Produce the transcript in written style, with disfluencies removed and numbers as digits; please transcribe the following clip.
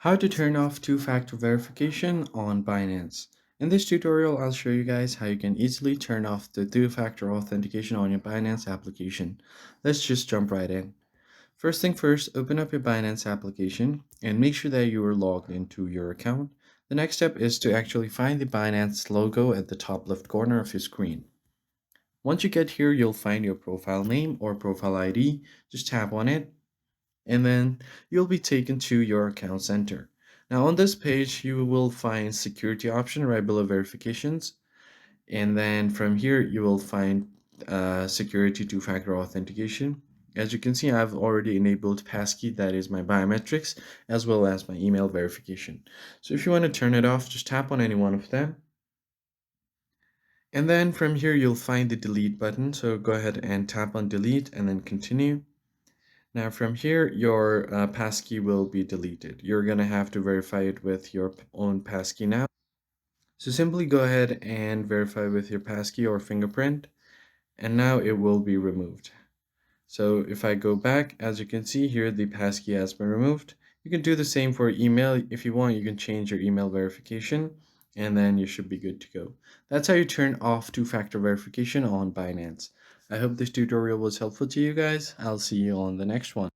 How to turn off two-factor verification on Binance. In this tutorial, I'll show you guys how you can easily turn off the two-factor authentication on your Binance application. Let's just jump right in. First thing first, open up your Binance application and make sure that you are logged into your account. The next step is to actually find the Binance logo at the top left corner of your screen. Once you get here, you'll find your profile name or profile ID. Just tap on it and then you'll be taken to your account center. Now on this page, you will find security option right below verifications. And then from here, you will find security two-factor authentication. As you can see, I've already enabled passkey, that is my biometrics, as well as my email verification. So if you want to turn it off, just tap on any one of them. And then from here, you'll find the delete button. So go ahead and tap on delete and then continue. Now from here, your passkey will be deleted. You're going to have to verify it with your own passkey now. So simply go ahead and verify with your passkey or fingerprint, and now it will be removed. So if I go back, as you can see here, the passkey has been removed. You can do the same for email. If you want, you can change your email verification, and then you should be good to go. That's how you turn off two-factor verification on Binance. I hope this tutorial was helpful to you guys. I'll see you on the next one.